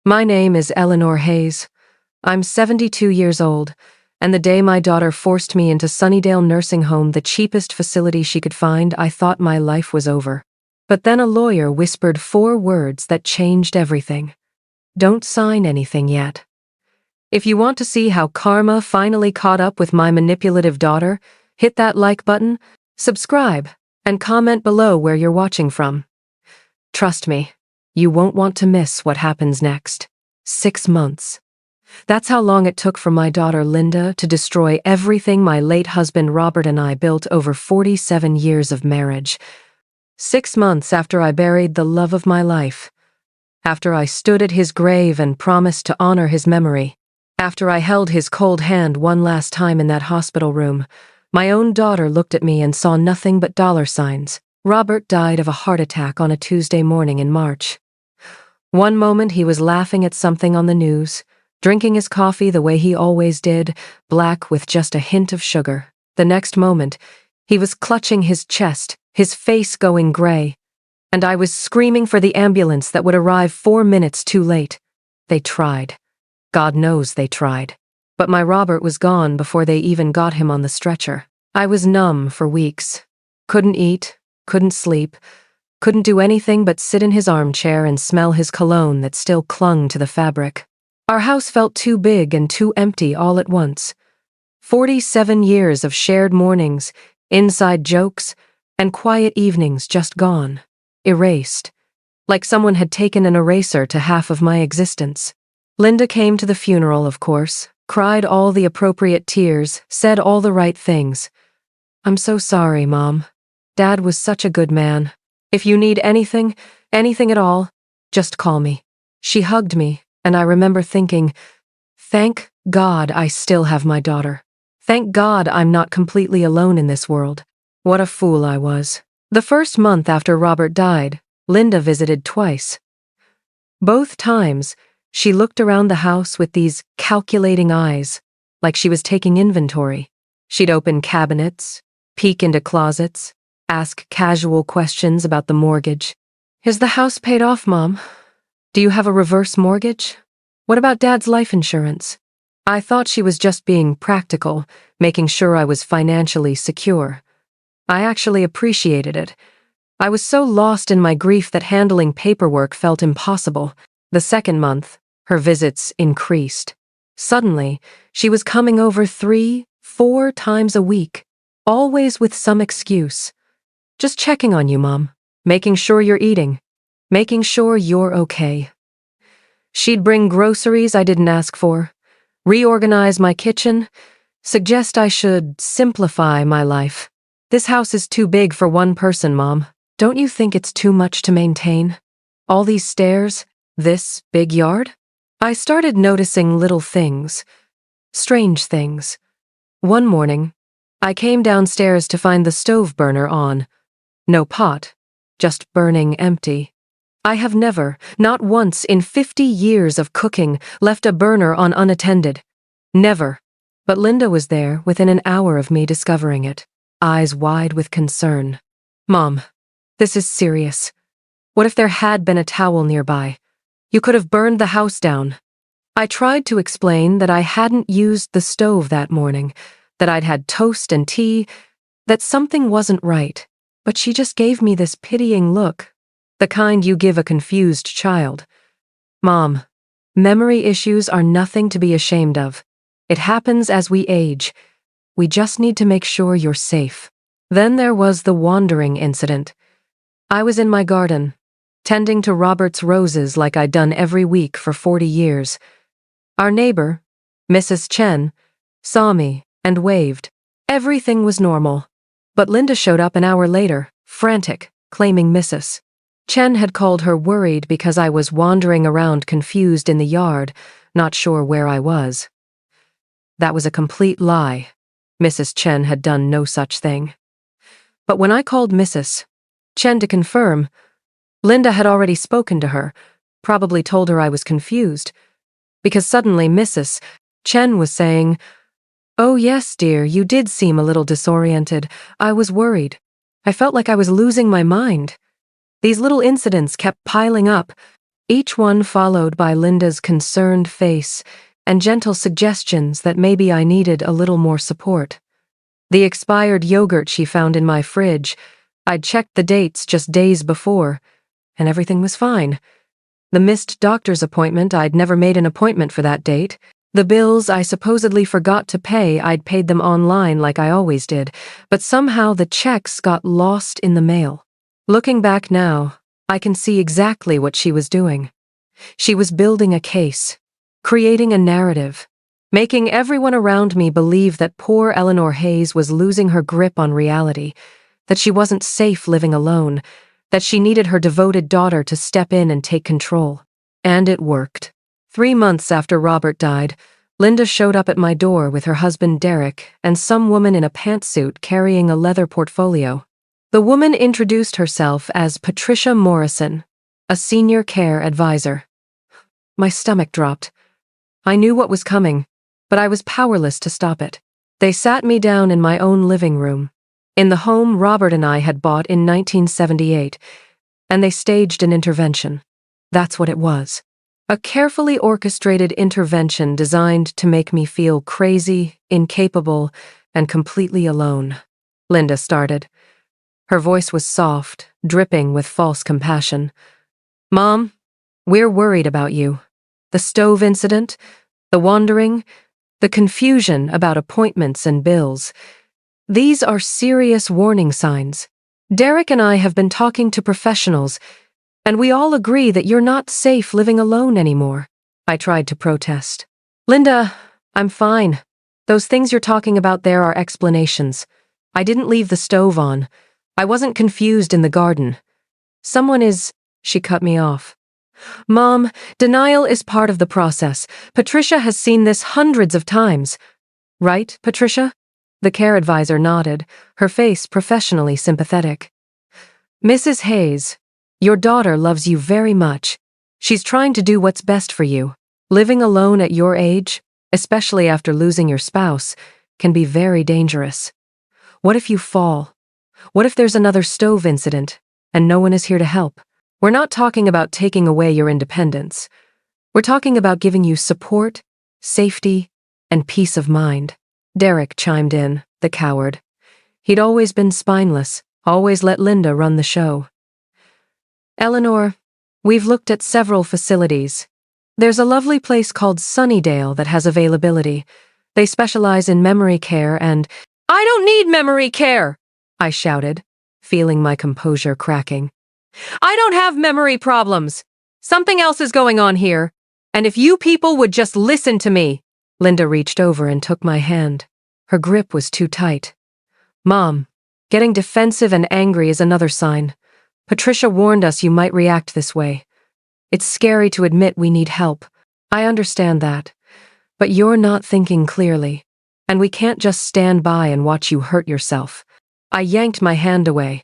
My name is Eleanor Hayes. I'm 72 years old, and the day my daughter forced me into Sunnydale Nursing Home, the cheapest facility she could find, I thought my life was over. But then a lawyer whispered 4 words that changed everything. Don't sign anything yet. If you want to see how karma finally caught up with my manipulative daughter, hit that like button, subscribe, and comment below where you're watching from. Trust me, you won't want to miss what happens next. 6 months. That's how long it took for my daughter Linda to destroy everything my late husband Robert and I built over 47 years of marriage. 6 months after I buried the love of my life. After I stood at his grave and promised to honor his memory. After I held his cold hand one last time in that hospital room, my own daughter looked at me and saw nothing but dollar signs. Robert died of a heart attack on a Tuesday morning in March. One moment he was laughing at something on the news, drinking his coffee the way he always did, black with just a hint of sugar. The next moment, he was clutching his chest, his face going gray, and I was screaming for the ambulance that would arrive 4 minutes too late. They tried. God knows they tried. But my Robert was gone before they even got him on the stretcher. I was numb for weeks. Couldn't eat, couldn't sleep, couldn't do anything but sit in his armchair and smell his cologne that still clung to the fabric. Our house felt too big and too empty all at once. 47 years of shared mornings, inside jokes, and quiet evenings just gone. Erased. Like someone had taken an eraser to half of my existence. Linda came to the funeral, of course, cried all the appropriate tears, said all the right things. I'm so sorry, Mom. Dad was such a good man. If you need anything at all, just call me. She hugged me, and I remember thinking, thank God I still have my daughter. Thank God I'm not completely alone in this world. What a fool I was. The first month after Robert died, Linda visited twice. Both times, she looked around the house with these calculating eyes, like she was taking inventory. She'd open cabinets, peek into closets, ask casual questions about the mortgage. Is the house paid off, Mom? Do you have a reverse mortgage? What about Dad's life insurance? I thought she was just being practical, making sure I was financially secure. I actually appreciated it. I was so lost in my grief that handling paperwork felt impossible. The second month, her visits increased. Suddenly, she was coming over 3, 4 times a week, always with some excuse. Just checking on you, Mom. Making sure you're eating. Making sure you're okay. She'd bring groceries I didn't ask for, reorganize my kitchen, suggest I should simplify my life. This house is too big for one person, Mom. Don't you think it's too much to maintain? All these stairs, this big yard? I started noticing little things, strange things. One morning, I came downstairs to find the stove burner on. No pot, just burning empty. I have never, not once in 50 years of cooking, left a burner on unattended. Never. But Linda was there within an hour of me discovering it, eyes wide with concern. Mom, this is serious. What if there had been a towel nearby? You could have burned the house down. I tried to explain that I hadn't used the stove that morning, that I'd had toast and tea, that something wasn't right. But she just gave me this pitying look, the kind you give a confused child. Mom, memory issues are nothing to be ashamed of. It happens as we age. We just need to make sure you're safe. Then there was the wandering incident. I was in my garden, tending to Robert's roses like I'd done every week for 40 years. Our neighbor, Mrs. Chen, saw me and waved. Everything was normal. But Linda showed up an hour later, frantic, claiming Mrs. Chen had called her worried because I was wandering around confused in the yard, not sure where I was. That was a complete lie. Mrs. Chen had done no such thing. But when I called Mrs. Chen to confirm, Linda had already spoken to her, probably told her I was confused, because suddenly Mrs. Chen was saying, "Oh yes, dear, you did seem a little disoriented. I was worried. I felt like I was losing my mind." These little incidents kept piling up, each one followed by Linda's concerned face and gentle suggestions that maybe I needed a little more support. The expired yogurt she found in my fridge, I'd checked the dates just days before, and everything was fine. The missed doctor's appointment, I'd never made an appointment for that date. The bills I supposedly forgot to pay, I'd paid them online like I always did, but somehow the checks got lost in the mail. Looking back now, I can see exactly what she was doing. She was building a case, creating a narrative, making everyone around me believe that poor Eleanor Hayes was losing her grip on reality, that she wasn't safe living alone, that she needed her devoted daughter to step in and take control. And it worked. 3 months after Robert died, Linda showed up at my door with her husband Derek and some woman in a pantsuit carrying a leather portfolio. The woman introduced herself as Patricia Morrison, a senior care advisor. My stomach dropped. I knew what was coming, but I was powerless to stop it. They sat me down in my own living room, in the home Robert and I had bought in 1978, and they staged an intervention. That's what it was. A carefully orchestrated intervention designed to make me feel crazy, incapable, and completely alone. Linda started. Her voice was soft, dripping with false compassion. "Mom, we're worried about you. The stove incident, the wandering, the confusion about appointments and bills. These are serious warning signs. Derek and I have been talking to professionals, and we all agree that you're not safe living alone anymore." I tried to protest. "Linda, I'm fine. Those things you're talking about there are explanations. I didn't leave the stove on. I wasn't confused in the garden. Someone is—" She cut me off. "Mom, denial is part of the process. Patricia has seen this hundreds of times." "Right, Patricia?" The care advisor nodded, her face professionally sympathetic. "Mrs. Hayes, your daughter loves you very much. She's trying to do what's best for you. Living alone at your age, especially after losing your spouse, can be very dangerous. What if you fall? What if there's another stove incident, and no one is here to help? We're not talking about taking away your independence. We're talking about giving you support, safety, and peace of mind." Derek chimed in, the coward. He'd always been spineless, always let Linda run the show. "Eleanor, we've looked at several facilities. There's a lovely place called Sunnydale that has availability. They specialize in memory care and—" "I don't need memory care!" I shouted, feeling my composure cracking. "I don't have memory problems. Something else is going on here. And if you people would just listen to me." Linda reached over and took my hand. Her grip was too tight. "Mom, getting defensive and angry is another sign. Patricia warned us you might react this way. It's scary to admit we need help. I understand that. But you're not thinking clearly. And we can't just stand by and watch you hurt yourself." I yanked my hand away.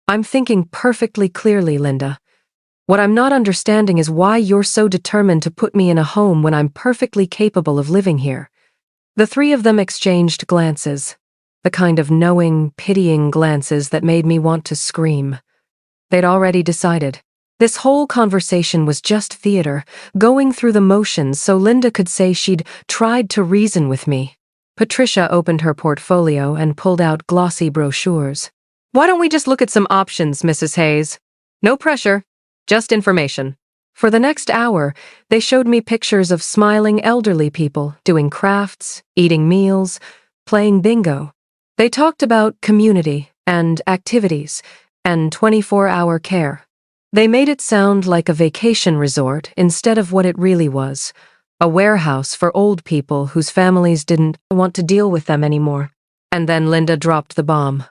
"I'm thinking perfectly clearly, Linda. What I'm not understanding is why you're so determined to put me in a home when I'm perfectly capable of living here." The three of them exchanged glances, the kind of knowing, pitying glances that made me want to scream. They'd already decided. This whole conversation was just theater, going through the motions so Linda could say she'd tried to reason with me. Patricia opened her portfolio and pulled out glossy brochures. "Why don't we just look at some options, Mrs. Hayes? No pressure, just information." For the next hour, they showed me pictures of smiling elderly people doing crafts, eating meals, playing bingo. They talked about community and activities and 24-hour care. They made it sound like a vacation resort instead of what it really was, a warehouse for old people whose families didn't want to deal with them anymore. And then Linda dropped the bomb.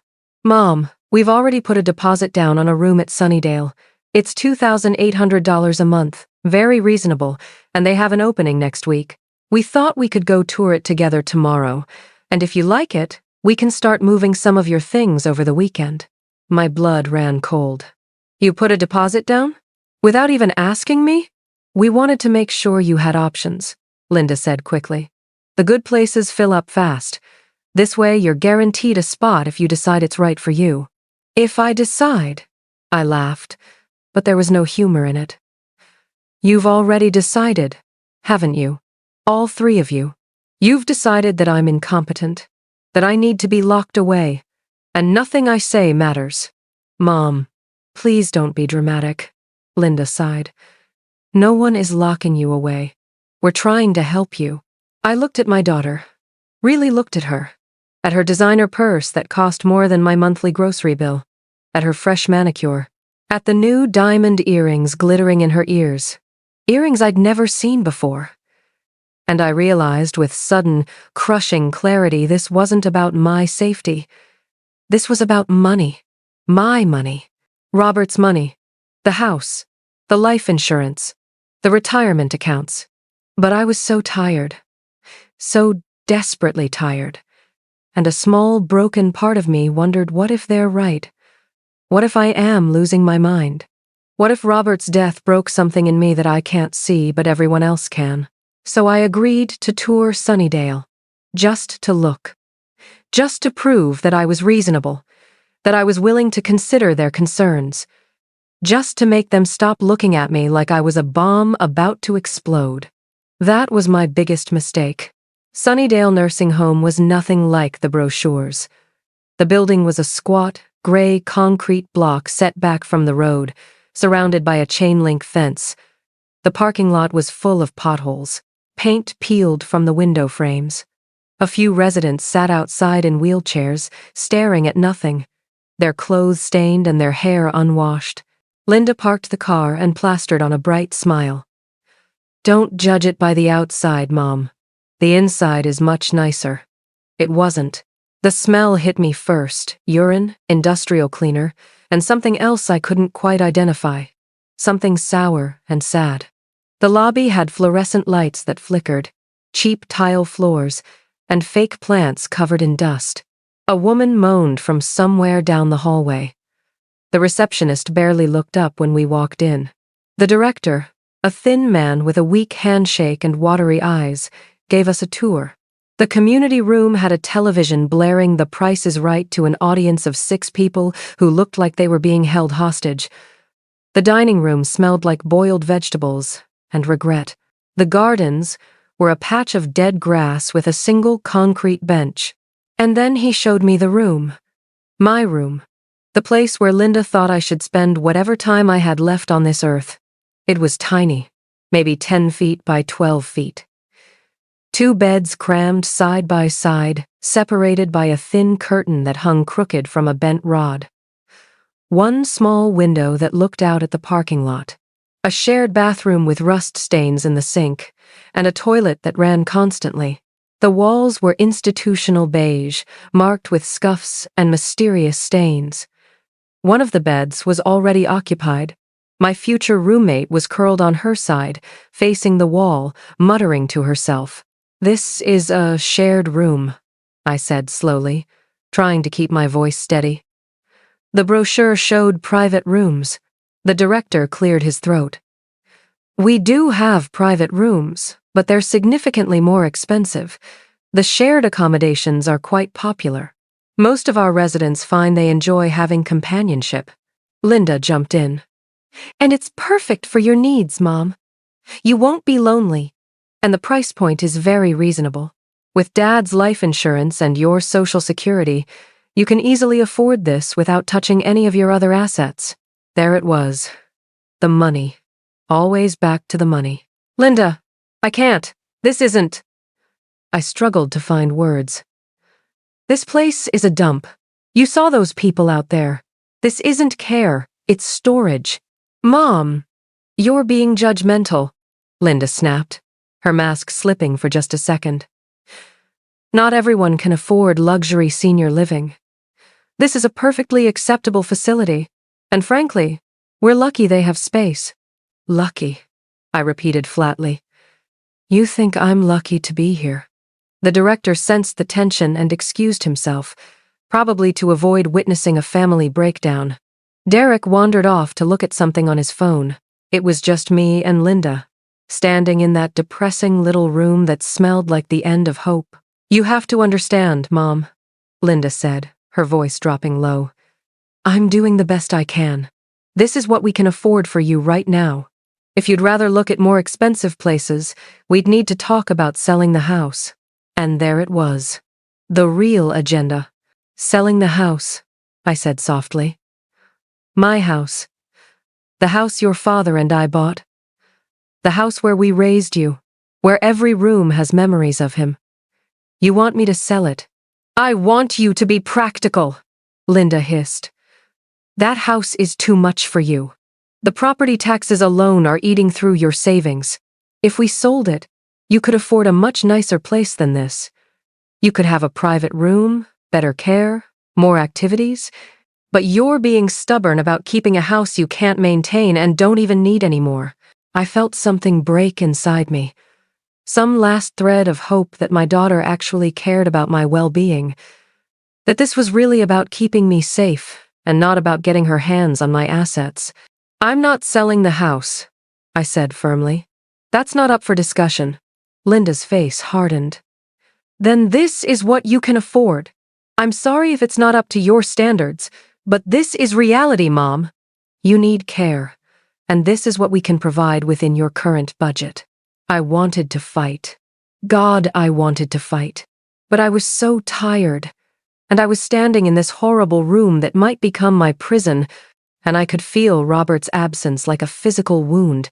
"Mom, we've already put a deposit down on a room at Sunnydale. It's $2,800 a month, very reasonable, and they have an opening next week. We thought we could go tour it together tomorrow, and if you like it, we can start moving some of your things over the weekend." My blood ran cold. "You put a deposit down? Without even asking me?" "We wanted to make sure you had options," Linda said quickly. "The good places fill up fast. This way you're guaranteed a spot if you decide it's right for you." "If I decide?" I laughed, but there was no humor in it. You've already decided, haven't you? All three of you. You've decided that I'm incompetent, that I need to be locked away, and nothing I say matters. Mom, please don't be dramatic, Linda sighed. No one is locking you away. We're trying to help you. I looked at my daughter, really looked at her designer purse that cost more than my monthly grocery bill, at her fresh manicure, at the new diamond earrings glittering in her ears, earrings I'd never seen before. And I realized with sudden, crushing clarity this wasn't about my safety. This was about money. My money. Robert's money. The house. The life insurance. The retirement accounts. But I was so tired. So desperately tired. And a small, broken part of me wondered, what if they're right? What if I am losing my mind? What if Robert's death broke something in me that I can't see but everyone else can? So I agreed to tour Sunnydale, just to look, just to prove that I was reasonable, that I was willing to consider their concerns, just to make them stop looking at me like I was a bomb about to explode. That was my biggest mistake. Sunnydale Nursing Home was nothing like the brochures. The building was a squat, gray concrete block set back from the road, surrounded by a chain-link fence. The parking lot was full of potholes. Paint peeled from the window frames. A few residents sat outside in wheelchairs, staring at nothing, their clothes stained and their hair unwashed. Linda parked the car and plastered on a bright smile. Don't judge it by the outside, Mom. The inside is much nicer. It wasn't. The smell hit me first, urine, industrial cleaner, and something else I couldn't quite identify. Something sour and sad. The lobby had fluorescent lights that flickered, cheap tile floors, and fake plants covered in dust. A woman moaned from somewhere down the hallway. The receptionist barely looked up when we walked in. The director, a thin man with a weak handshake and watery eyes, gave us a tour. The community room had a television blaring The Price is Right to an audience of 6 people who looked like they were being held hostage. The dining room smelled like boiled vegetables and regret. The gardens were a patch of dead grass with a single concrete bench. And then he showed me the room. My room. The place where Linda thought I should spend whatever time I had left on this earth. It was tiny, maybe 10 feet by 12 feet. 2 beds crammed side by side, separated by a thin curtain that hung crooked from a bent rod. 1 small window that looked out at the parking lot. A shared bathroom with rust stains in the sink, and a toilet that ran constantly. The walls were institutional beige, marked with scuffs and mysterious stains. One of the beds was already occupied. My future roommate was curled on her side, facing the wall, muttering to herself. "This is a shared room," I said slowly, trying to keep my voice steady. The brochure showed private rooms. The director cleared his throat. "We do have private rooms, but they're significantly more expensive. The shared accommodations are quite popular. Most of our residents find they enjoy having companionship." Linda jumped in. "And it's perfect for your needs, Mom. You won't be lonely, and the price point is very reasonable. With Dad's life insurance and your Social Security, you can easily afford this without touching any of your other assets." There it was. The money. Always back to the money. "Linda, I can't. This isn't..." I struggled to find words. "This place is a dump. You saw those people out there. This isn't care, it's storage." "Mom, you're being judgmental," Linda snapped, her mask slipping for just a second. "Not everyone can afford luxury senior living. This is a perfectly acceptable facility, and frankly, we're lucky they have space." "Lucky," I repeated flatly. "You think I'm lucky to be here?" The director sensed the tension and excused himself, probably to avoid witnessing a family breakdown. Derek wandered off to look at something on his phone. It was just me and Linda, standing in that depressing little room that smelled like the end of hope. "You have to understand, Mom," Linda said, her voice dropping low. "I'm doing the best I can. This is what we can afford for you right now. If you'd rather look at more expensive places, we'd need to talk about selling the house. And there it was. The real agenda. Selling the house, I said softly. My house. The house your father and I bought. The house where we raised you, where every room has memories of him. You want me to sell it? I want you to be practical, Linda hissed. That house is too much for you. The property taxes alone are eating through your savings. If we sold it, you could afford a much nicer place than this. You could have a private room, better care, more activities, but you're being stubborn about keeping a house you can't maintain and don't even need anymore. I felt something break inside me. Some last thread of hope that my daughter actually cared about my well-being, that this was really about keeping me safe and not about getting her hands on my assets. I'm not selling the house, I said firmly. That's not up for discussion. Linda's face hardened. Then this is what you can afford. I'm sorry if it's not up to your standards, but this is reality, Mom. You need care, and this is what we can provide within your current budget. I wanted to fight. God, I wanted to fight. But I was so tired, and I was standing in this horrible room that might become my prison, and I could feel Robert's absence like a physical wound,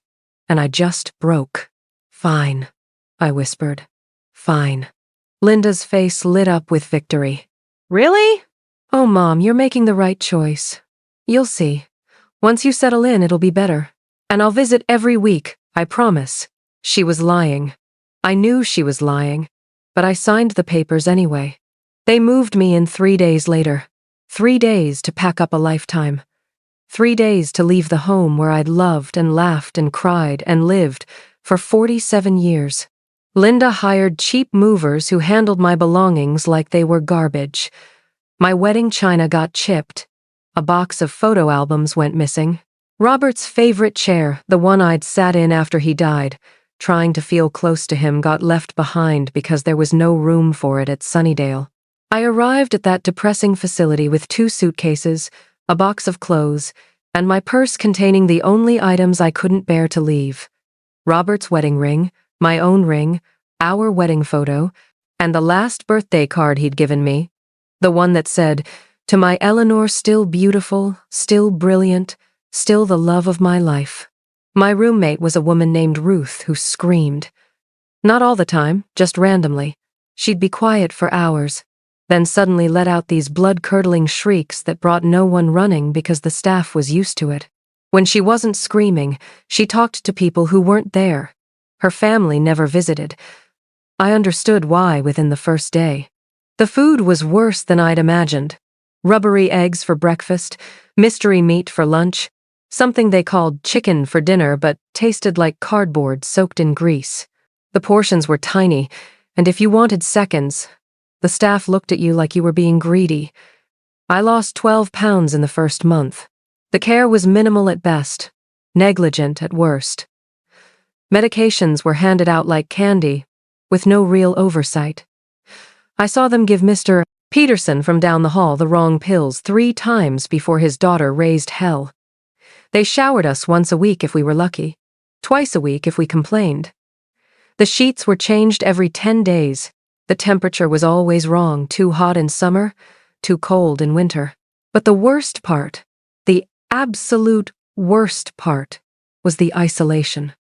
and I just broke. Fine, I whispered. Fine. Linda's face lit up with victory. Really? Oh, Mom, you're making the right choice. You'll see. Once you settle in, it'll be better. And I'll visit every week, I promise. She was lying. I knew she was lying, but I signed the papers anyway. They moved me in 3 days later. 3 days to pack up a lifetime. 3 days to leave the home where I'd loved and laughed and cried and lived for 47 years. Linda hired cheap movers who handled my belongings like they were garbage. My wedding china got chipped. A box of photo albums went missing. Robert's favorite chair, the one I'd sat in after he died, trying to feel close to him, got left behind because there was no room for it at Sunnydale. I arrived at that depressing facility with 2 suitcases, a box of clothes, and my purse containing the only items I couldn't bear to leave. Robert's wedding ring, my own ring, our wedding photo, and the last birthday card he'd given me, the one that said, "To my Eleanor, still beautiful, still brilliant, still the love of my life." My roommate was a woman named Ruth who screamed. Not all the time, just randomly. She'd be quiet for hours, then suddenly let out these blood-curdling shrieks that brought no one running because the staff was used to it. When she wasn't screaming, she talked to people who weren't there. Her family never visited. I understood why within the first day. The food was worse than I'd imagined. Rubbery eggs for breakfast, mystery meat for lunch, something they called chicken for dinner but tasted like cardboard soaked in grease. The portions were tiny, and if you wanted seconds, the staff looked at you like you were being greedy. I lost 12 pounds in the first month. The care was minimal at best, negligent at worst. Medications were handed out like candy, with no real oversight. I saw them give Mr. Peterson from down the hall the wrong pills 3 times before his daughter raised hell. They showered us once a week if we were lucky, twice a week if we complained. The sheets were changed every 10 days. The temperature was always wrong, too hot in summer, too cold in winter. But the worst part, the absolute worst part, was the isolation.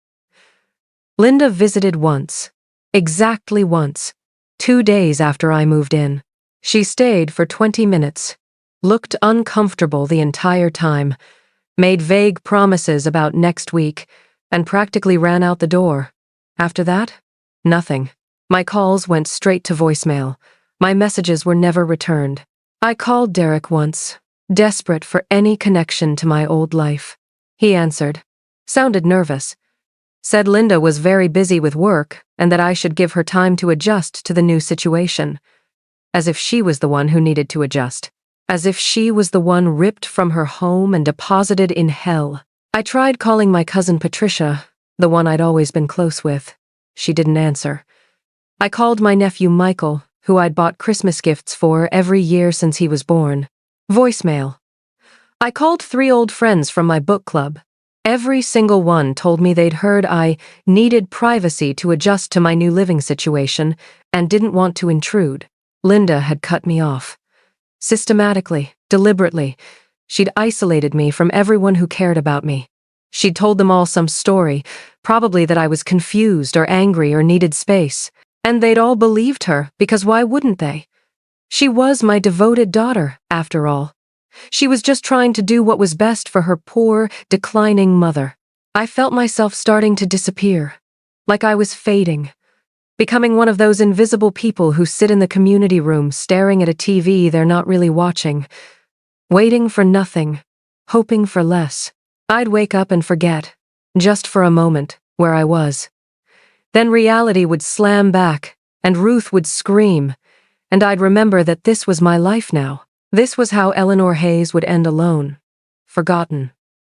Linda visited once, exactly once, 2 days after I moved in. She stayed for 20 minutes, looked uncomfortable the entire time, made vague promises about next week, and practically ran out the door. After that, nothing. My calls went straight to voicemail. My messages were never returned. I called Derek once, desperate for any connection to my old life. He answered, sounded nervous, said Linda was very busy with work and that I should give her time to adjust to the new situation. As if she was the one who needed to adjust. As if she was the one ripped from her home and deposited in hell. I tried calling my cousin Patricia, the one I'd always been close with. She didn't answer. I called my nephew Michael, who I'd bought Christmas gifts for every year since he was born. Voicemail. I called 3 old friends from my book club. Every single one told me they'd heard I needed privacy to adjust to my new living situation and didn't want to intrude. Linda had cut me off. Systematically, deliberately, she'd isolated me from everyone who cared about me. She'd told them all some story, probably that I was confused or angry or needed space. And they'd all believed her, because why wouldn't they? She was my devoted daughter, after all. She was just trying to do what was best for her poor, declining mother. I felt myself starting to disappear, like I was fading, becoming one of those invisible people who sit in the community room staring at a TV they're not really watching, waiting for nothing, hoping for less. I'd wake up and forget, just for a moment, where I was. Then reality would slam back, and Ruth would scream, and I'd remember that this was my life now. This was how Eleanor Hayes would end alone, forgotten,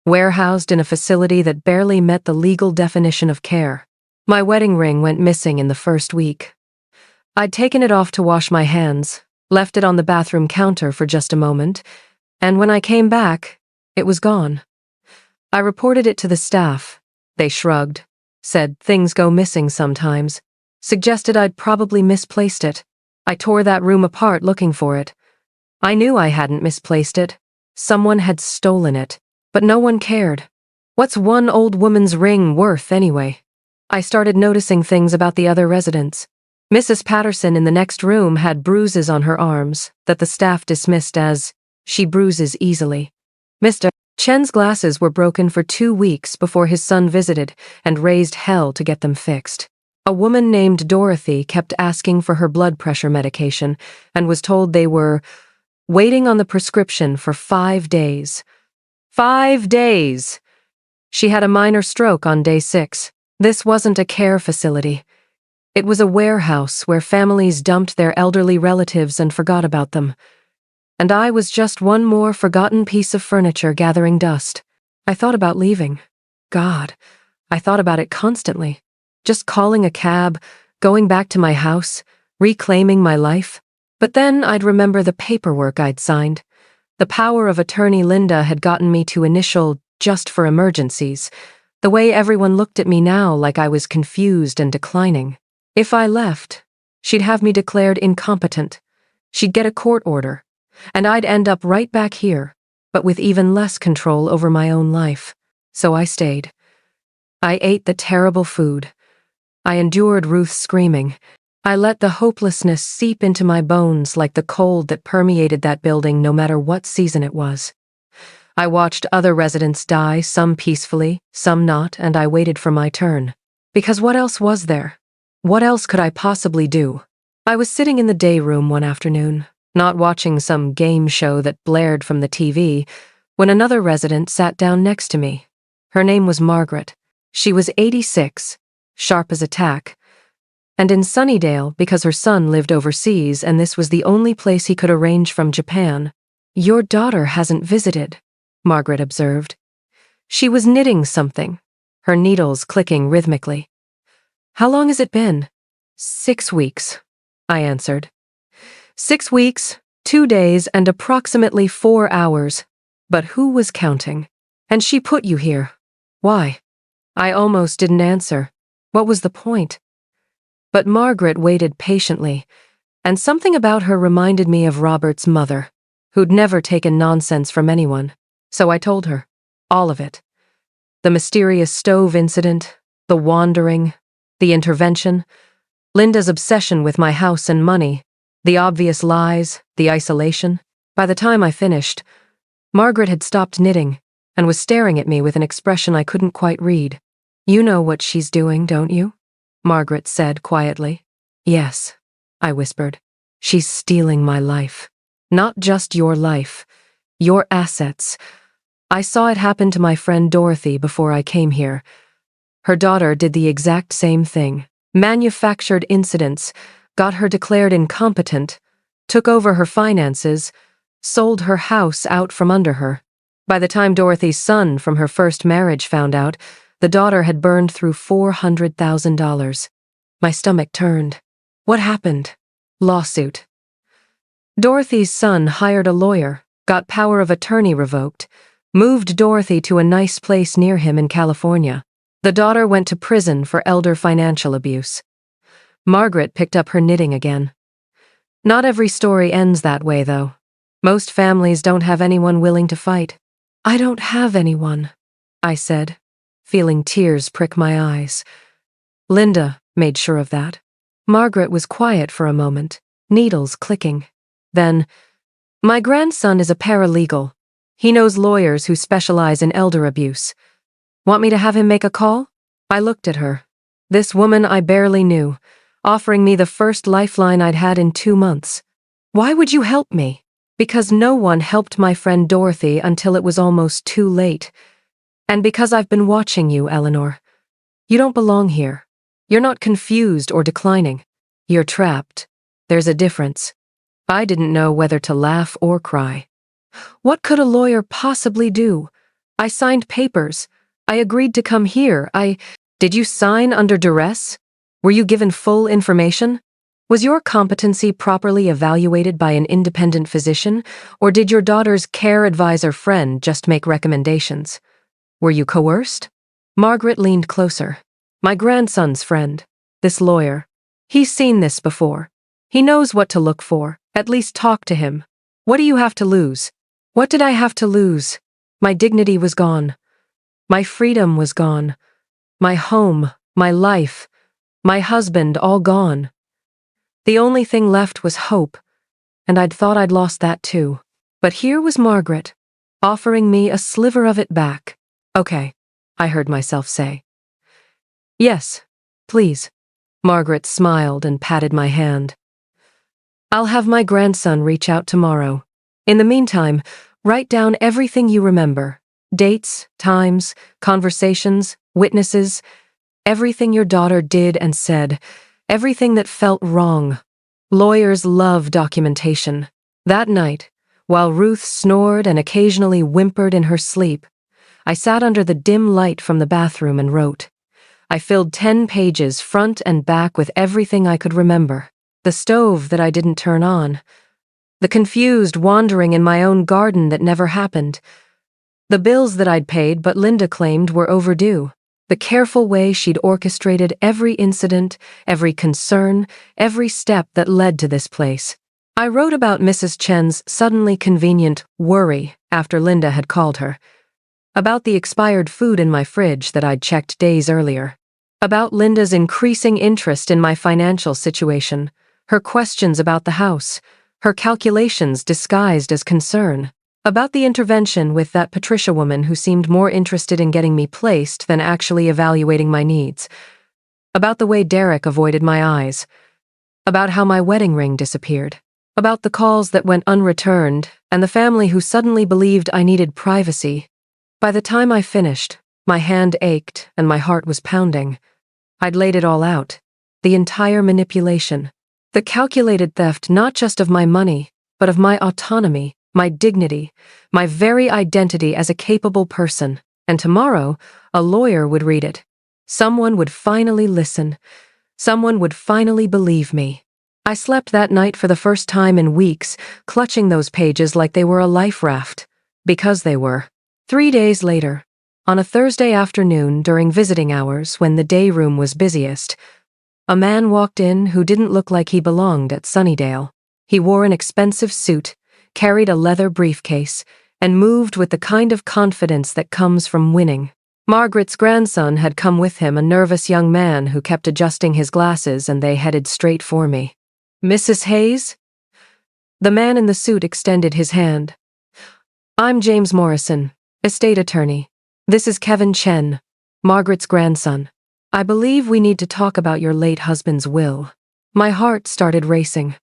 warehoused in a facility that barely met the legal definition of care. My wedding ring went missing in the first week. I'd taken it off to wash my hands, left it on the bathroom counter for just a moment, and when I came back, it was gone. I reported it to the staff. They shrugged, said things go missing sometimes, suggested I'd probably misplaced it. I tore that room apart looking for it. I knew I hadn't misplaced it. Someone had stolen it, but no one cared. What's one old woman's ring worth anyway? I started noticing things about the other residents. Mrs. Patterson in the next room had bruises on her arms that the staff dismissed as, she bruises easily. Mr. Chen's glasses were broken for 2 weeks before his son visited and raised hell to get them fixed. A woman named Dorothy kept asking for her blood pressure medication and was told they were waiting on the prescription for 5 days. 5 days! She had a minor stroke on day 6. This wasn't a care facility. It was a warehouse where families dumped their elderly relatives and forgot about them. And I was just one more forgotten piece of furniture gathering dust. I thought about leaving. God, I thought about it constantly. Just calling a cab, going back to my house, reclaiming my life. But then I'd remember the paperwork I'd signed. The power of attorney Linda had gotten me to initial just for emergencies. The way everyone looked at me now like I was confused and declining. If I left, she'd have me declared incompetent. She'd get a court order. And I'd end up right back here, but with even less control over my own life. So I stayed. I ate the terrible food. I endured Ruth's screaming. I let the hopelessness seep into my bones like the cold that permeated that building no matter what season it was. I watched other residents die, some peacefully, some not, and I waited for my turn. Because what else was there? What else could I possibly do? I was sitting in the day room one afternoon, not watching some game show that blared from the TV, when another resident sat down next to me. Her name was Margaret. She was 86, sharp as a tack, and in Sunnydale because her son lived overseas and this was the only place he could arrange from Japan. Your daughter hasn't visited, Margaret observed. She was knitting something, her needles clicking rhythmically. How long has it been? 6 weeks, I answered. 6 weeks, 2 days, and approximately 4 hours. But who was counting? And she put you here. Why? I almost didn't answer. What was the point? But Margaret waited patiently, and something about her reminded me of Robert's mother, who'd never taken nonsense from anyone. So I told her. All of it. The mysterious stove incident, the wandering, the intervention, Linda's obsession with my house and money, the obvious lies, the isolation. By the time I finished, Margaret had stopped knitting and was staring at me with an expression I couldn't quite read. You know what she's doing, don't you? Margaret said quietly. Yes, I whispered. She's stealing my life. Not just your life, your assets. I saw it happen to my friend Dorothy before I came here. Her daughter did the exact same thing. Manufactured incidents, got her declared incompetent, took over her finances, sold her house out from under her. By the time Dorothy's son from her first marriage found out, the daughter had burned through $400,000. My stomach turned. What happened? Lawsuit. Dorothy's son hired a lawyer, got power of attorney revoked, moved Dorothy to a nice place near him in California. The daughter went to prison for elder financial abuse. Margaret picked up her knitting again. Not every story ends that way, though. Most families don't have anyone willing to fight. I don't have anyone, I said, feeling tears prick my eyes. Linda made sure of that. Margaret was quiet for a moment, needles clicking. Then, my grandson is a paralegal. He knows lawyers who specialize in elder abuse. Want me to have him make a call? I looked at her. This woman I barely knew, offering me the first lifeline I'd had in 2 months. Why would you help me? Because no one helped my friend Dorothy until it was almost too late. And because I've been watching you, Eleanor. You don't belong here. You're not confused or declining. You're trapped. There's a difference. I didn't know whether to laugh or cry. What could a lawyer possibly do? I signed papers. I agreed to come here. Did you sign under duress? Were you given full information? Was your competency properly evaluated by an independent physician, or did your daughter's care advisor friend just make recommendations? Were you coerced? Margaret leaned closer. My grandson's friend, this lawyer. He's seen this before. He knows what to look for. At least talk to him. What do you have to lose? What did I have to lose? My dignity was gone. My freedom was gone. My home, my life, my husband, all gone. The only thing left was hope, and I'd thought I'd lost that too. But here was Margaret, offering me a sliver of it back. Okay, I heard myself say. Yes, please. Margaret smiled and patted my hand. I'll have my grandson reach out tomorrow. In the meantime, write down everything you remember. Dates, times, conversations, witnesses, everything your daughter did and said, everything that felt wrong. Lawyers love documentation. That night, while Ruth snored and occasionally whimpered in her sleep, I sat under the dim light from the bathroom and wrote. I filled 10 pages front and back with everything I could remember. The stove that I didn't turn on. The confused wandering in my own garden that never happened. The bills that I'd paid but Linda claimed were overdue. The careful way she'd orchestrated every incident, every concern, every step that led to this place. I wrote about Mrs. Chen's suddenly convenient worry after Linda had called her. About the expired food in my fridge that I'd checked days earlier. About Linda's increasing interest in my financial situation. Her questions about the house. Her calculations disguised as concern. About the intervention with that Patricia woman who seemed more interested in getting me placed than actually evaluating my needs. About the way Derek avoided my eyes. About how my wedding ring disappeared. About the calls that went unreturned and the family who suddenly believed I needed privacy. By the time I finished, my hand ached and my heart was pounding. I'd laid it all out. The entire manipulation. The calculated theft not just of my money, but of my autonomy, my dignity, my very identity as a capable person. And tomorrow, a lawyer would read it. Someone would finally listen. Someone would finally believe me. I slept that night for the first time in weeks, clutching those pages like they were a life raft. Because they were. 3 days later, on a Thursday afternoon during visiting hours when the day room was busiest, a man walked in who didn't look like he belonged at Sunnydale. He wore an expensive suit, carried a leather briefcase, and moved with the kind of confidence that comes from winning. Margaret's grandson had come with him, a nervous young man who kept adjusting his glasses, and they headed straight for me. Mrs. Hayes? The man in the suit extended his hand. I'm James Morrison, estate attorney. This is Kevin Chen, Margaret's grandson. I believe we need to talk about your late husband's will. My heart started racing.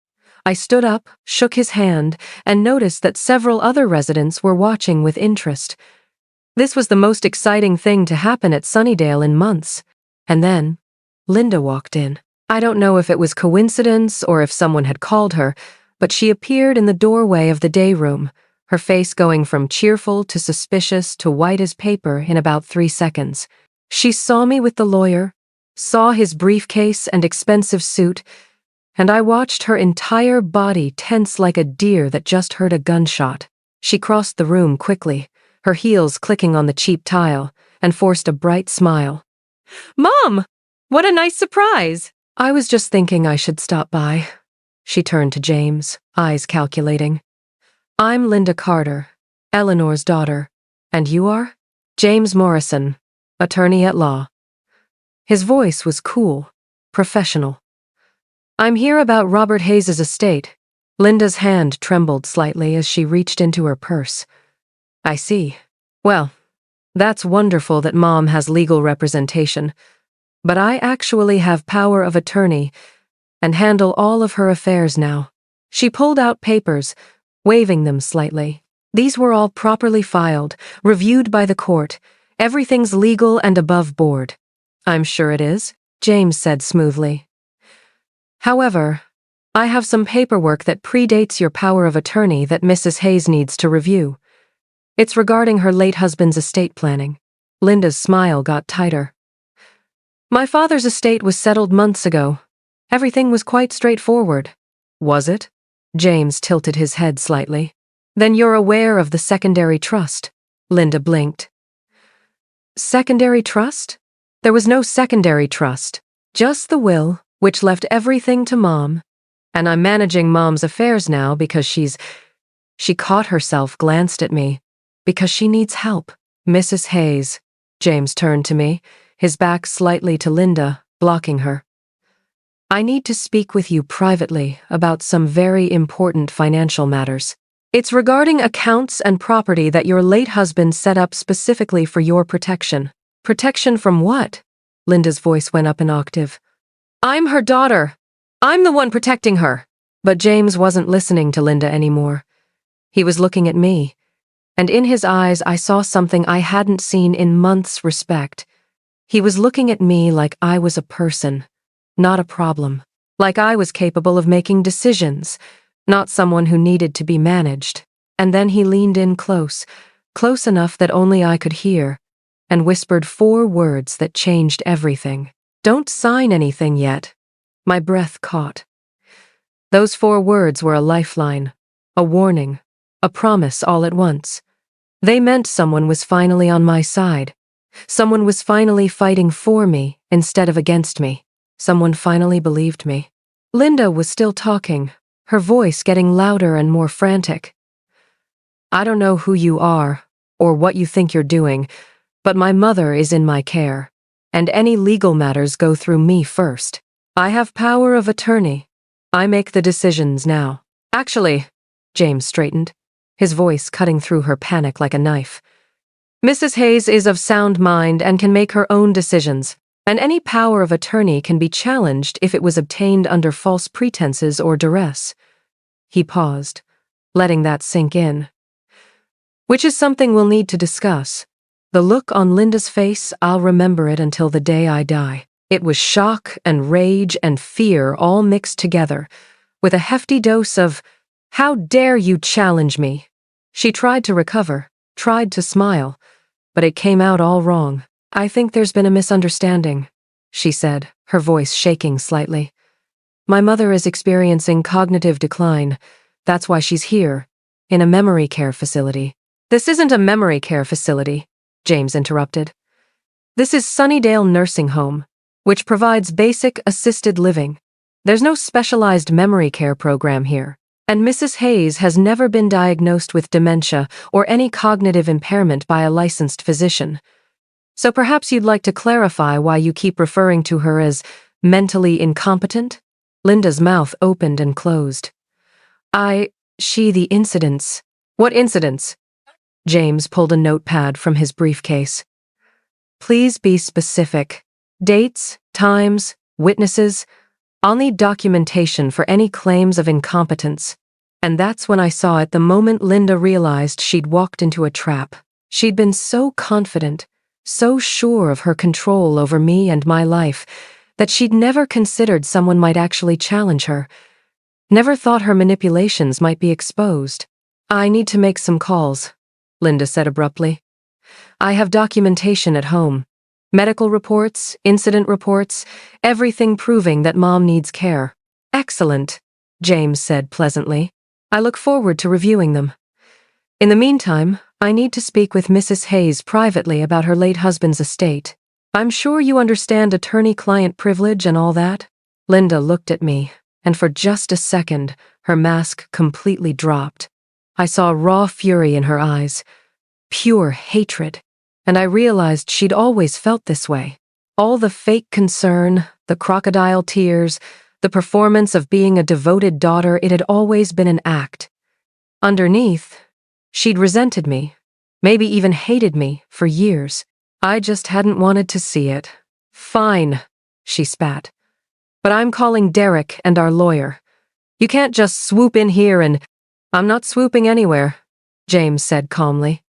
I stood up, shook his hand, and noticed that several other residents were watching with interest. This was the most exciting thing to happen at Sunnydale in months. And then, Linda walked in. I don't know if it was coincidence or if someone had called her, but she appeared in the doorway of the day room, her face going from cheerful to suspicious to white as paper in about 3 seconds. She saw me with the lawyer, saw his briefcase and expensive suit, and I watched her entire body tense like a deer that just heard a gunshot. She crossed the room quickly, her heels clicking on the cheap tile, and forced a bright smile. "Mom! What a nice surprise!" "I was just thinking I should stop by." She turned to James, eyes calculating. "I'm Linda Carter, Eleanor's daughter. And you are?" "James Morrison, attorney at law." His voice was cool, professional. "I'm here about Robert Hayes's estate." Linda's hand trembled slightly as she reached into her purse. "I see. Well, that's wonderful that Mom has legal representation, but I actually have power of attorney and handle all of her affairs now." She pulled out papers, waving them slightly. "These were all properly filed, reviewed by the court. Everything's legal and above board." "I'm sure it is," James said smoothly. "However, I have some paperwork that predates your power of attorney that Mrs. Hayes needs to review. It's regarding her late husband's estate planning." Linda's smile got tighter. "My father's estate was settled months ago. Everything was quite straightforward." "Was it?" James tilted his head slightly. "Then you're aware of the secondary trust." Linda blinked. "Secondary trust?" "There was no secondary trust. Just the will, which left everything to Mom. And I'm managing Mom's affairs now because She caught herself, glanced at me. "Because she needs help." "Mrs. Hayes." James turned to me, his back slightly to Linda, blocking her. "I need to speak with you privately about some very important financial matters. It's regarding accounts and property that your late husband set up specifically for your protection." "Protection from what?" Linda's voice went up an octave. "I'm her daughter. I'm the one protecting her." But James wasn't listening to Linda anymore. He was looking at me, and in his eyes I saw something I hadn't seen in months: respect. He was looking at me like I was a person, not a problem. Like I was capable of making decisions, not someone who needed to be managed. And then he leaned in close enough that only I could hear, and whispered 4 words that changed everything. "Don't sign anything yet." My breath caught. Those 4 words were a lifeline, a warning, a promise all at once. They meant someone was finally on my side. Someone was finally fighting for me instead of against me. Someone finally believed me. Linda was still talking, her voice getting louder and more frantic. "I don't know who you are or what you think you're doing, but my mother is in my care, and any legal matters go through me first. I have power of attorney. I make the decisions now." "Actually," James straightened, his voice cutting through her panic like a knife, "Mrs. Hayes is of sound mind and can make her own decisions, and any power of attorney can be challenged if it was obtained under false pretenses or duress." He paused, letting that sink in. "Which is something we'll need to discuss." The look on Linda's face, I'll remember it until the day I die. It was shock and rage and fear all mixed together, with a hefty dose of, "How dare you challenge me?" She tried to recover, tried to smile, but it came out all wrong. "I think there's been a misunderstanding," she said, her voice shaking slightly. "My mother is experiencing cognitive decline. That's why she's here, in a memory care facility." "This isn't a memory care facility," James interrupted. "This is Sunnydale Nursing Home, which provides basic assisted living. There's no specialized memory care program here, and Mrs. Hayes has never been diagnosed with dementia or any cognitive impairment by a licensed physician. So perhaps you'd like to clarify why you keep referring to her as mentally incompetent?" Linda's mouth opened and closed. The incidents." "What incidents?" James pulled a notepad from his briefcase. "Please be specific. Dates, times, witnesses. I'll need documentation for any claims of incompetence." And that's when I saw it, the moment Linda realized she'd walked into a trap. She'd been so confident, so sure of her control over me and my life, that she'd never considered someone might actually challenge her. Never thought her manipulations might be exposed. "I need to make some calls," Linda said abruptly. "I have documentation at home. Medical reports, incident reports, everything proving that Mom needs care." "Excellent," James said pleasantly. "I look forward to reviewing them. In the meantime, I need to speak with Mrs. Hayes privately about her late husband's estate. I'm sure you understand attorney-client privilege and all that." Linda looked at me, and for just a second, her mask completely dropped. I saw raw fury in her eyes, pure hatred, and I realized she'd always felt this way. All the fake concern, the crocodile tears, the performance of being a devoted daughter, it had always been an act. Underneath, she'd resented me, maybe even hated me, for years. I just hadn't wanted to see it. "Fine," she spat. "But I'm calling Derek and our lawyer. You can't just swoop in here and—" "I'm not swooping anywhere," James said calmly.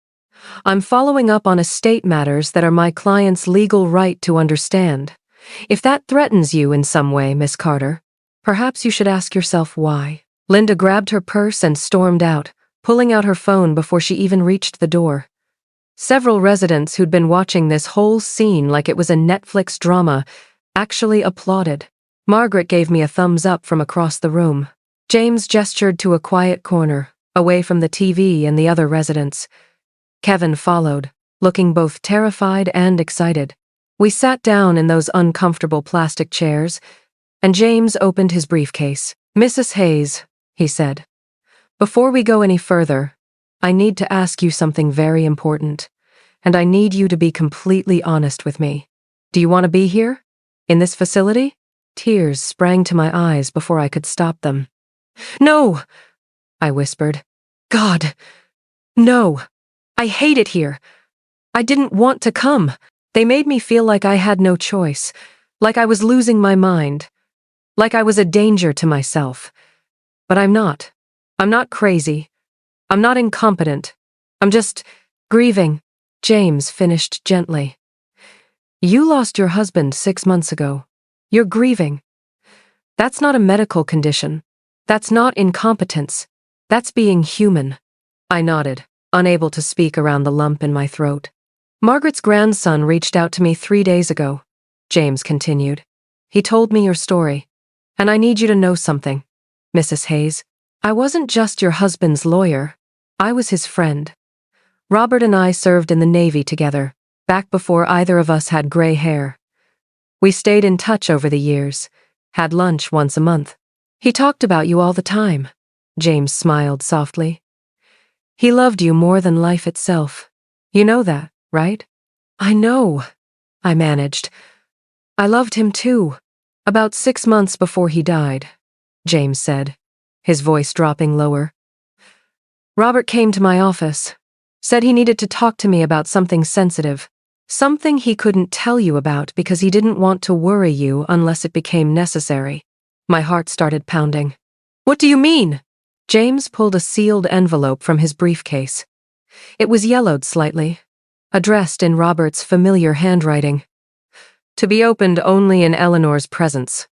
"I'm following up on estate matters that are my client's legal right to understand. If that threatens you in some way, Miss Carter, perhaps you should ask yourself why." Linda grabbed her purse and stormed out, pulling out her phone before she even reached the door. Several residents who'd been watching this whole scene like it was a Netflix drama actually applauded. Margaret gave me a thumbs up from across the room. James gestured to a quiet corner, away from the TV and the other residents. Kevin followed, looking both terrified and excited. We sat down in those uncomfortable plastic chairs, and James opened his briefcase. "Mrs. Hayes," he said, "before we go any further, I need to ask you something very important, and I need you to be completely honest with me. Do you want to be here? In this facility?" Tears sprang to my eyes before I could stop them. "No," I whispered. "God, no. I hate it here. I didn't want to come. They made me feel like I had no choice, like I was losing my mind, like I was a danger to myself. But I'm not. I'm not crazy. I'm not incompetent. I'm just grieving." James finished gently. "You lost your husband 6 months ago. You're grieving. That's not a medical condition. That's not incompetence. That's being human." I nodded, unable to speak around the lump in my throat. "Margaret's grandson reached out to me 3 days ago," James continued. "He told me your story, and I need you to know something, Mrs. Hayes. I wasn't just your husband's lawyer. I was his friend. Robert and I served in the Navy together, back before either of us had gray hair. We stayed in touch over the years, had lunch once a month. He talked about you all the time." James smiled softly. "He loved you more than life itself. You know that, right?" "I know," I managed. "I loved him too. About 6 months before he died," James said, his voice dropping lower. "Robert came to my office, said he needed to talk to me about something sensitive, something he couldn't tell you about because he didn't want to worry you unless it became necessary." My heart started pounding. "What do you mean?" James pulled a sealed envelope from his briefcase. It was yellowed slightly, addressed in Robert's familiar handwriting. "To be opened only in Eleanor's presence."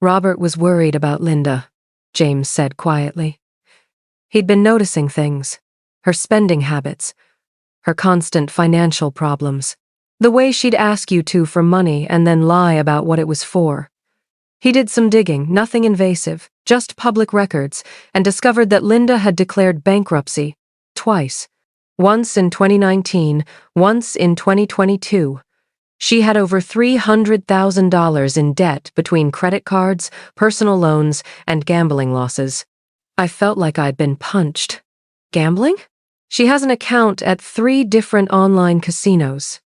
"Robert was worried about Linda," James said quietly. "He'd been noticing things, her spending habits, her constant financial problems, the way she'd ask you to for money and then lie about what it was for. He did some digging, nothing invasive, just public records, and discovered that Linda had declared bankruptcy twice. Once in 2019, once in 2022. She had over $300,000 in debt between credit cards, personal loans, and gambling losses. I felt like I'd been punched. Gambling? She has an account at 3 different online casinos.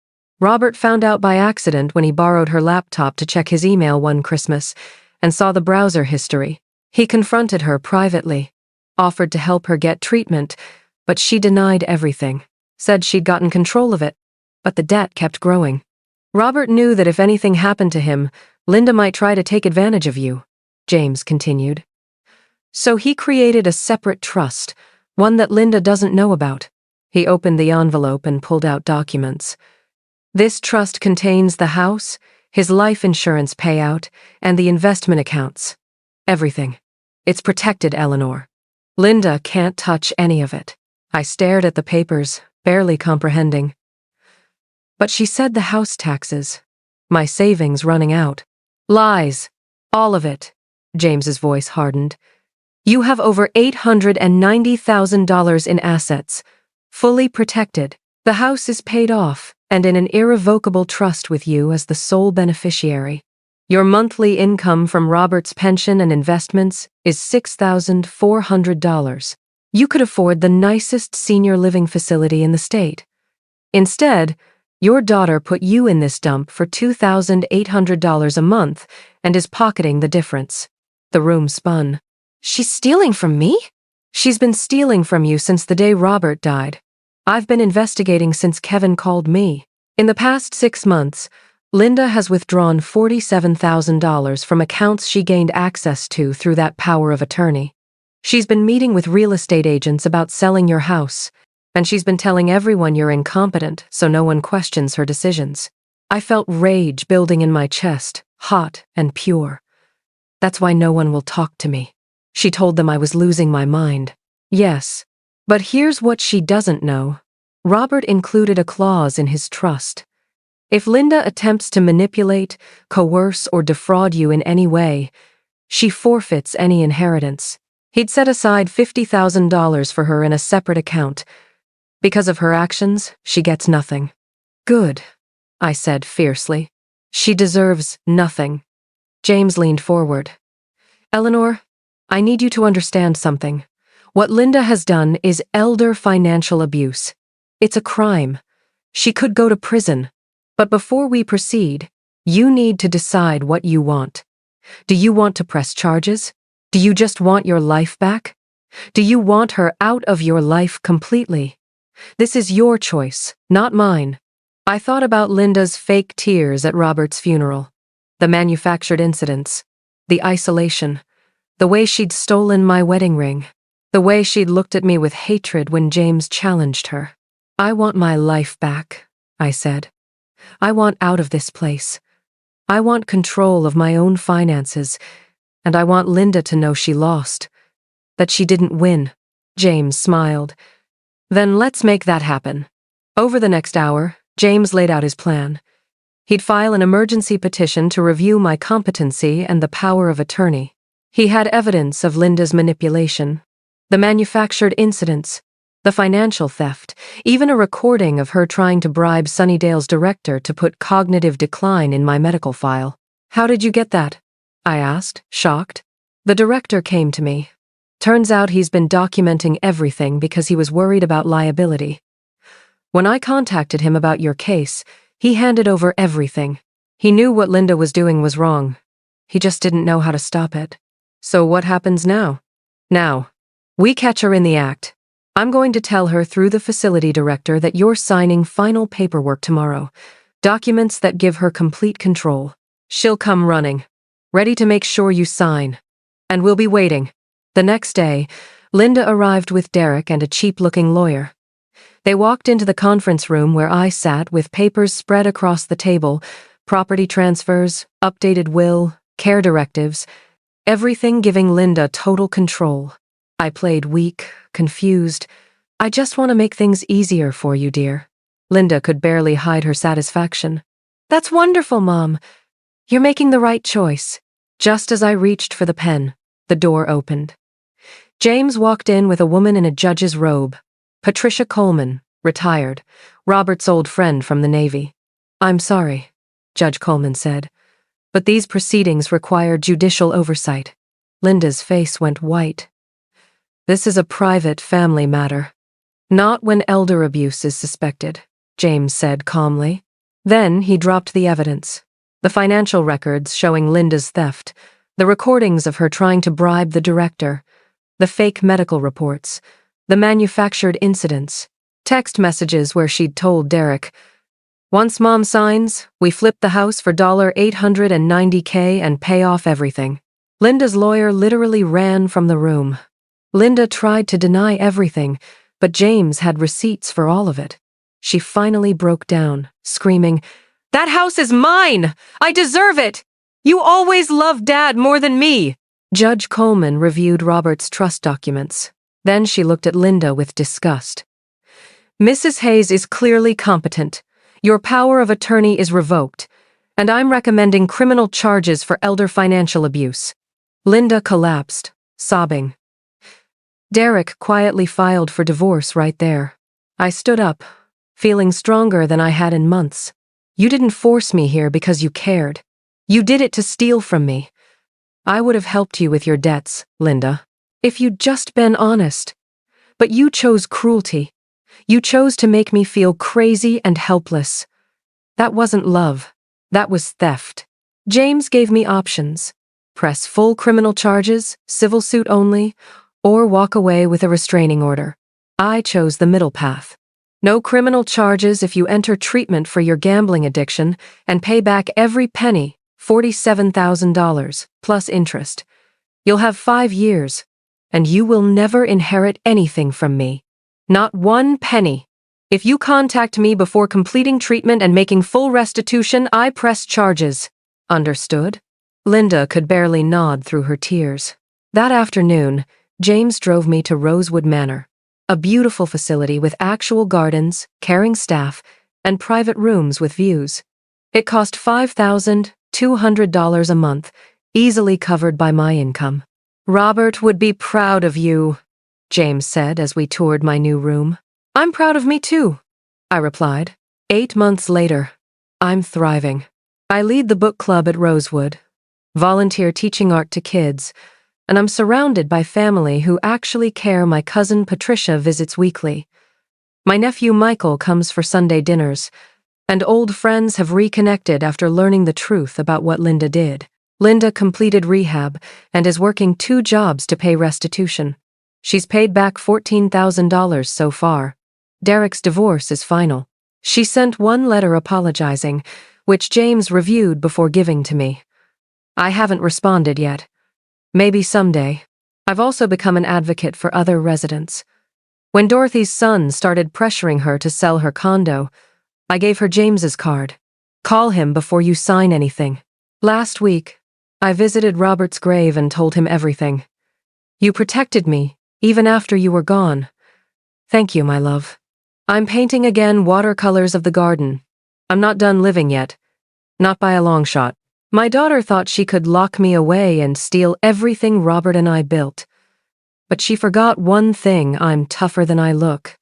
Robert found out by accident when he borrowed her laptop to check his email one Christmas and saw the browser history. He confronted her privately, offered to help her get treatment, but she denied everything, said she'd gotten control of it, but the debt kept growing. Robert knew that if anything happened to him, Linda might try to take advantage of you, James continued. So he created a separate trust, one that Linda doesn't know about. He opened the envelope and pulled out documents. This trust contains the house, his life insurance payout, and the investment accounts. Everything. It's protected, Eleanor. Linda can't touch any of it. I stared at the papers, barely comprehending. But she said the house taxes. My savings running out. Lies. All of it. James's voice hardened. You have over $890,000 in assets. fully protected. The house is paid off and in an irrevocable trust with you as the sole beneficiary. Your monthly income from Robert's pension and investments is $6,400. You could afford the nicest senior living facility in the state. Instead, your daughter put you in this dump for $2,800 a month and is pocketing the difference. The room spun. She's stealing from me? She's been stealing from you since the day Robert died. I've been investigating since Kevin called me. In the past 6 months, Linda has withdrawn $47,000 from accounts she gained access to through that power of attorney. She's been meeting with real estate agents about selling your house, and she's been telling everyone you're incompetent so no one questions her decisions. I felt rage building in my chest, hot and pure. That's why no one will talk to me. She told them I was losing my mind. Yes, but here's what she doesn't know. Robert included a clause in his trust. If Linda attempts to manipulate, coerce, or defraud you in any way, she forfeits any inheritance. He'd set aside $50,000 for her in a separate account. Because of her actions, she gets nothing. Good, I said fiercely. She deserves nothing. James leaned forward. Eleanor, I need you to understand something. What Linda has done is elder financial abuse. It's a crime. She could go to prison. But before we proceed, you need to decide what you want. Do you want to press charges? Do you just want your life back? Do you want her out of your life completely? This is your choice, not mine. I thought about Linda's fake tears at Robert's funeral, the manufactured incidents, the isolation, the way she'd stolen my wedding ring, the way she'd looked at me with hatred when James challenged her. I want my life back, I said. I want out of this place. I want control of my own finances, and I want Linda to know she lost, that she didn't win. James smiled. Then let's make that happen. Over the next hour, James laid out his plan. He'd file an emergency petition to review my competency and the power of attorney. He had evidence of Linda's manipulation, the manufactured incidents, the financial theft, even a recording of her trying to bribe Sunnydale's director to put cognitive decline in my medical file. How did you get that? I asked, shocked. The director came to me. Turns out he's been documenting everything because he was worried about liability. When I contacted him about your case, he handed over everything. He knew what Linda was doing was wrong. He just didn't know how to stop it. So what happens now? Now, we catch her in the act. I'm going to tell her through the facility director that you're signing final paperwork tomorrow, documents that give her complete control. She'll come running, ready to make sure you sign. And we'll be waiting. The next day, Linda arrived with Derek and a cheap-looking lawyer. They walked into the conference room where I sat with papers spread across the table, property transfers, updated will, care directives, everything giving Linda total control. I played weak, confused. I just want to make things easier for you, dear. Linda could barely hide her satisfaction. That's wonderful, Mom. You're making the right choice. Just as I reached for the pen, the door opened. James walked in with a woman in a judge's robe. Patricia Coleman, retired, Robert's old friend from the Navy. I'm sorry, Judge Coleman said, but these proceedings require judicial oversight. Linda's face went white. This is a private family matter. Not when elder abuse is suspected, James said calmly. Then he dropped the evidence. The financial records showing Linda's theft, the recordings of her trying to bribe the director, the fake medical reports, the manufactured incidents, text messages where she'd told Derek, once Mom signs, we flip the house for $890K and pay off everything. Linda's lawyer literally ran from the room. Linda tried to deny everything, but James had receipts for all of it. She finally broke down, screaming, "That house is mine! I deserve it! You always loved Dad more than me!" Judge Coleman reviewed Robert's trust documents. Then she looked at Linda with disgust. Mrs. Hayes is clearly competent. Your power of attorney is revoked, and I'm recommending criminal charges for elder financial abuse. Linda collapsed, sobbing. Derek quietly filed for divorce right there. I stood up, feeling stronger than I had in months. You didn't force me here because you cared. You did it to steal from me. I would have helped you with your debts, Linda, if you'd just been honest. But you chose cruelty. You chose to make me feel crazy and helpless. That wasn't love. That was theft. James gave me options. Press full criminal charges, civil suit only, or walk away with a restraining order. I chose the middle path. No criminal charges if you enter treatment for your gambling addiction and pay back every penny, $47,000, plus interest. You'll have 5 years, and you will never inherit anything from me. Not one penny. If you contact me before completing treatment and making full restitution, I press charges. Understood? Linda could barely nod through her tears. That afternoon, James drove me to Rosewood Manor, a beautiful facility with actual gardens, caring staff, and private rooms with views. It cost $5,200 a month, easily covered by my income. Robert would be proud of you, James said as we toured my new room. I'm proud of me too, I replied. 8 months later, I'm thriving. I lead the book club at Rosewood, volunteer teaching art to kids, and I'm surrounded by family who actually care. My cousin Patricia visits weekly. My nephew Michael comes for Sunday dinners, and old friends have reconnected after learning the truth about what Linda did. Linda completed rehab and is working 2 jobs to pay restitution. She's paid back $14,000 so far. Derek's divorce is final. She sent 1 letter apologizing, which James reviewed before giving to me. I haven't responded yet. Maybe someday. I've also become an advocate for other residents. When Dorothy's son started pressuring her to sell her condo, I gave her James's card. Call him before you sign anything. Last week, I visited Robert's grave and told him everything. You protected me, even after you were gone. Thank you, my love. I'm painting again watercolors of the garden. I'm not done living yet. Not by a long shot. My daughter thought she could lock me away and steal everything Robert and I built. But she forgot one thing: I'm tougher than I look.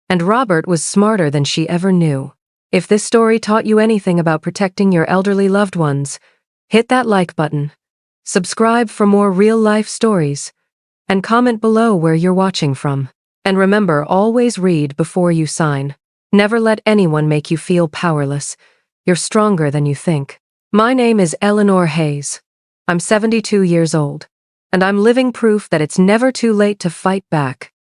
And Robert was smarter than she ever knew. If this story taught you anything about protecting your elderly loved ones, hit that like button, subscribe for more real-life stories, and comment below where you're watching from. And remember, always read before you sign. Never let anyone make you feel powerless. You're stronger than you think. My name is Eleanor Hayes. I'm 72 years old, and I'm living proof that it's never too late to fight back.